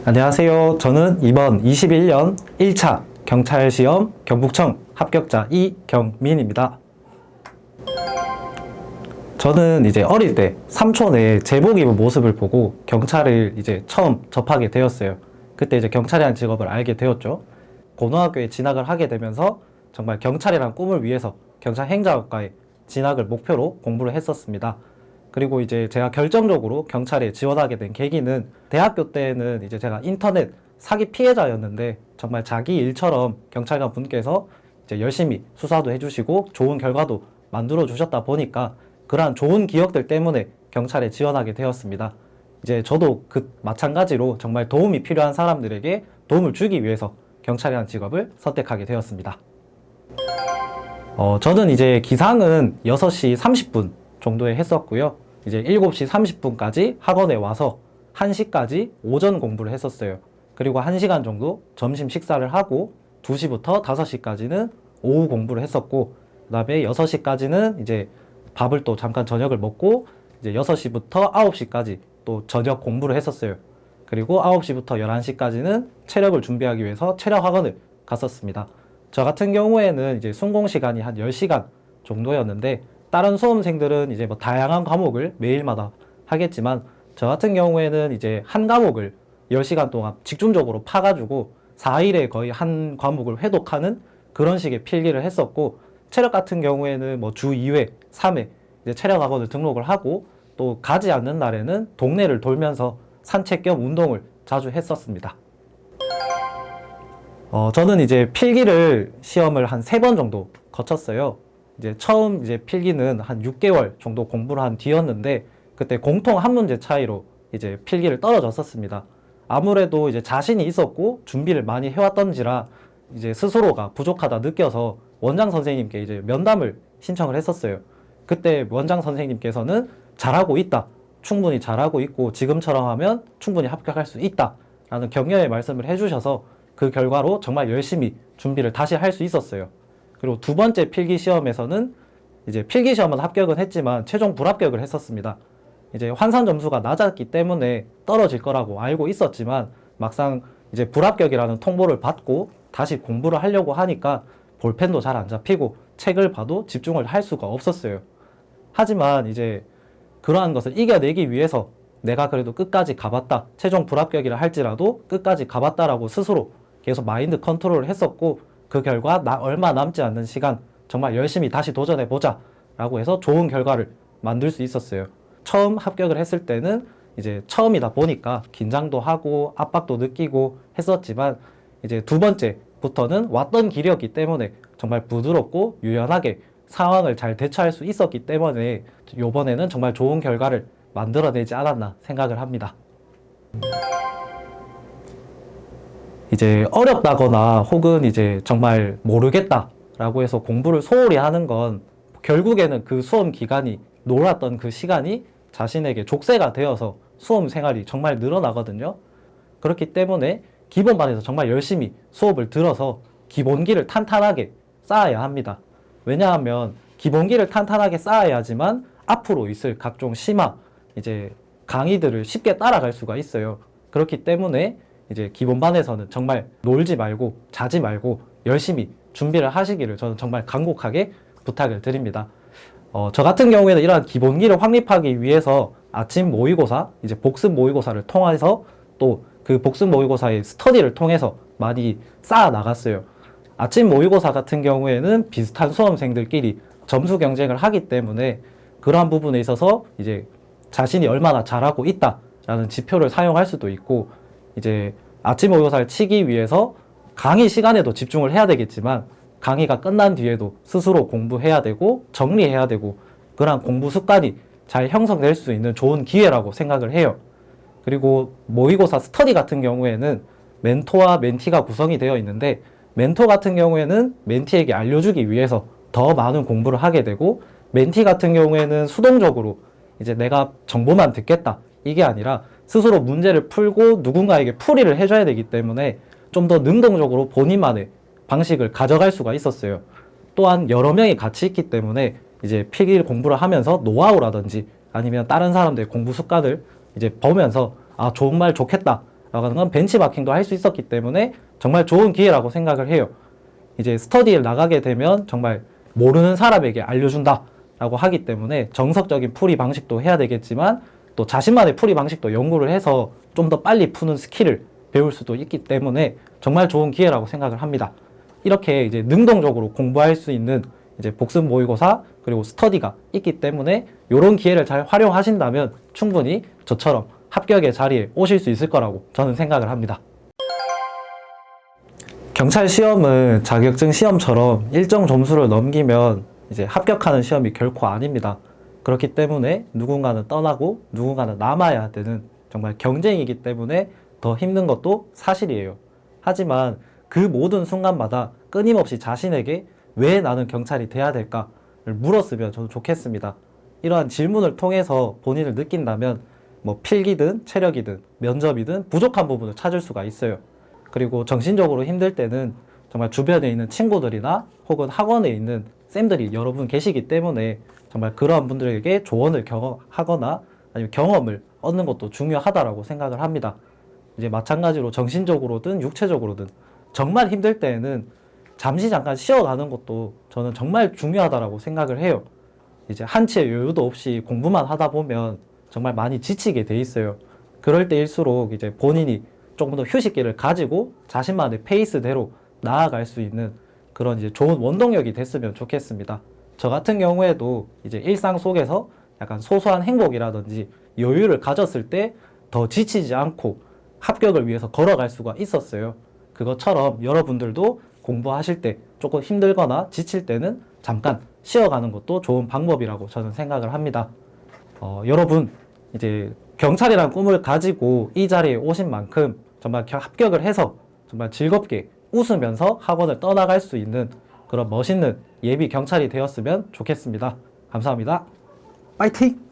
안녕하세요. 저는 이번 21년 1차 경찰시험 경북청 합격자 이경민입니다. 저는 이제 어릴 때 삼촌의 제복 입은 모습을 보고 경찰을 이제 처음 접하게 되었어요. 그때 이제 경찰이라는 직업을 알게 되었죠. 고등학교에 진학을 하게 되면서 정말 경찰이라는 꿈을 위해서 경찰 행정학과에 진학을 목표로 공부를 했었습니다. 그리고 이제 제가 결정적으로 경찰에 지원하게 된 계기는 대학교 때는 이제 제가 인터넷 사기 피해자였는데 정말 자기 일처럼 경찰관 분께서 이제 열심히 수사도 해주시고 좋은 결과도 만들어 주셨다 보니까 그러한 좋은 기억들 때문에 경찰에 지원하게 되었습니다. 이제 저도 그 마찬가지로 정말 도움이 필요한 사람들에게 도움을 주기 위해서 경찰이라는 직업을 선택하게 되었습니다. 저는 이제 기상은 6시 30분 정도에 했었고요. 이제 7시 30분까지 학원에 와서 1시까지 오전 공부를 했었어요. 그리고 1시간 정도 점심 식사를 하고 2시부터 5시까지는 오후 공부를 했었고, 그 다음에 6시까지는 이제 밥을 또 잠깐 저녁을 먹고 이제 6시부터 9시까지 또 저녁 공부를 했었어요. 그리고 9시부터 11시까지는 체력을 준비하기 위해서 체력 학원을 갔었습니다. 저 같은 경우에는 이제 순공 시간이 한 10시간 정도였는데, 다른 수험생들은 이제 뭐 다양한 과목을 매일마다 하겠지만, 저 같은 경우에는 이제 한 과목을 10시간 동안 집중적으로 파가지고 4일에 거의 한 과목을 회독하는 그런 식의 필기를 했었고, 체력 같은 경우에는 뭐 주 2회, 3회 이제 체력 학원을 등록을 하고, 또 가지 않는 날에는 동네를 돌면서 산책 겸 운동을 자주 했었습니다. 저는 이제 필기를 시험을 한 3번 정도 거쳤어요. 이제 처음 이제 필기는 한 6개월 정도 공부를 한 뒤였는데, 그때 공통 한 문제 차이로 이제 필기를 떨어졌었습니다. 아무래도 이제 자신이 있었고 준비를 많이 해왔던지라 이제 스스로가 부족하다 느껴서 원장 선생님께 이제 면담을 신청을 했었어요. 그때 원장 선생님께서는 잘하고 있다, 충분히 잘하고 있고 지금처럼 하면 충분히 합격할 수 있다 라는 격려의 말씀을 해주셔서 그 결과로 정말 열심히 준비를 다시 할 수 있었어요. 그리고 두 번째 필기 시험에서는 이제 필기 시험은 합격은 했지만 최종 불합격을 했었습니다. 이제 환산 점수가 낮았기 때문에 떨어질 거라고 알고 있었지만, 막상 이제 불합격이라는 통보를 받고 다시 공부를 하려고 하니까 볼펜도 잘 안 잡히고 책을 봐도 집중을 할 수가 없었어요. 하지만 이제 그러한 것을 이겨내기 위해서 내가 그래도 끝까지 가봤다, 최종 불합격이라 할지라도 끝까지 가봤다라고 스스로 계속 마인드 컨트롤을 했었고, 그 결과 얼마 남지 않는 시간 정말 열심히 다시 도전해보자 라고 해서 좋은 결과를 만들 수 있었어요. 처음 합격을 했을 때는 이제 처음이다 보니까 긴장도 하고 압박도 느끼고 했었지만, 이제 두 번째부터는 왔던 길이었기 때문에 정말 부드럽고 유연하게 상황을 잘 대처할 수 있었기 때문에 이번에는 정말 좋은 결과를 만들어내지 않았나 생각을 합니다. 이제 어렵다거나 혹은 이제 정말 모르겠다라고 해서 공부를 소홀히 하는 건 결국에는 그 수험 기간이, 놀았던 그 시간이 자신에게 족쇄가 되어서 수험 생활이 정말 늘어나거든요. 그렇기 때문에 기본반에서 정말 열심히 수업을 들어서 기본기를 탄탄하게 쌓아야 합니다. 왜냐하면 기본기를 탄탄하게 쌓아야지만 앞으로 있을 각종 심화, 이제 강의들을 쉽게 따라갈 수가 있어요. 그렇기 때문에 이제 기본반에서는 정말 놀지 말고 자지 말고 열심히 준비를 하시기를 저는 정말 간곡하게 부탁을 드립니다. 저 같은 경우에는 이러한 기본기를 확립하기 위해서 아침 모의고사, 이제 복습 모의고사를 통해서 또 그 복습 모의고사의 스터디를 통해서 많이 쌓아 나갔어요. 아침 모의고사 같은 경우에는 비슷한 수험생들끼리 점수 경쟁을 하기 때문에 그러한 부분에 있어서 이제 자신이 얼마나 잘하고 있다라는 지표를 사용할 수도 있고, 이제 아침 모의고사를 치기 위해서 강의 시간에도 집중을 해야 되겠지만 강의가 끝난 뒤에도 스스로 공부해야 되고 정리해야 되고, 그런 공부 습관이 잘 형성될 수 있는 좋은 기회라고 생각을 해요. 그리고 모의고사 스터디 같은 경우에는 멘토와 멘티가 구성이 되어 있는데, 멘토 같은 경우에는 멘티에게 알려주기 위해서 더 많은 공부를 하게 되고, 멘티 같은 경우에는 수동적으로 이제 내가 정보만 듣겠다 이게 아니라 스스로 문제를 풀고 누군가에게 풀이를 해줘야 되기 때문에 좀 더 능동적으로 본인만의 방식을 가져갈 수가 있었어요. 또한 여러 명이 같이 있기 때문에 이제 필기 공부를 하면서 노하우라든지 아니면 다른 사람들의 공부 습관을 이제 보면서 아, 정말 좋겠다 하는 건 벤치마킹도 할 수 있었기 때문에 정말 좋은 기회라고 생각을 해요. 이제 스터디를 나가게 되면 정말 모르는 사람에게 알려준다라고 하기 때문에 정석적인 풀이 방식도 해야 되겠지만 또 자신만의 풀이 방식도 연구를 해서 좀 더 빨리 푸는 스킬을 배울 수도 있기 때문에 정말 좋은 기회라고 생각을 합니다. 이렇게 이제 능동적으로 공부할 수 있는 이제 복습 모의고사 그리고 스터디가 있기 때문에 이런 기회를 잘 활용하신다면 충분히 저처럼 합격의 자리에 오실 수 있을 거라고 저는 생각을 합니다. 경찰 시험은 자격증 시험처럼 일정 점수를 넘기면 이제 합격하는 시험이 결코 아닙니다. 그렇기 때문에 누군가는 떠나고 누군가는 남아야 되는 정말 경쟁이기 때문에 더 힘든 것도 사실이에요. 하지만 그 모든 순간마다 끊임없이 자신에게 왜 나는 경찰이 돼야 될까를 물었으면 저도 좋겠습니다. 이러한 질문을 통해서 본인을 느낀다면 뭐 필기든 체력이든 면접이든 부족한 부분을 찾을 수가 있어요. 그리고 정신적으로 힘들 때는 정말 주변에 있는 친구들이나 혹은 학원에 있는 쌤들이 여러분 계시기 때문에 정말 그러한 분들에게 조언을 하거나 아니면 경험을 얻는 것도 중요하다라고 생각을 합니다. 이제 마찬가지로 정신적으로든 육체적으로든 정말 힘들 때에는 잠시 잠깐 쉬어가는 것도 저는 정말 중요하다라고 생각을 해요. 이제 한치의 여유도 없이 공부만 하다 보면 정말 많이 지치게 돼 있어요. 그럴 때일수록 이제 본인이 조금 더 휴식기를 가지고 자신만의 페이스대로 나아갈 수 있는 그런 이제 좋은 원동력이 됐으면 좋겠습니다. 저 같은 경우에도 이제 일상 속에서 약간 소소한 행복이라든지 여유를 가졌을 때 더 지치지 않고 합격을 위해서 걸어갈 수가 있었어요. 그것처럼 여러분들도 공부하실 때 조금 힘들거나 지칠 때는 잠깐 쉬어가는 것도 좋은 방법이라고 저는 생각을 합니다. 여러분 이제 경찰이라는 꿈을 가지고 이 자리에 오신 만큼 정말 합격을 해서 정말 즐겁게 웃으면서 학원을 떠나갈 수 있는 그런 멋있는 예비 경찰이 되었으면 좋겠습니다. 감사합니다. 파이팅!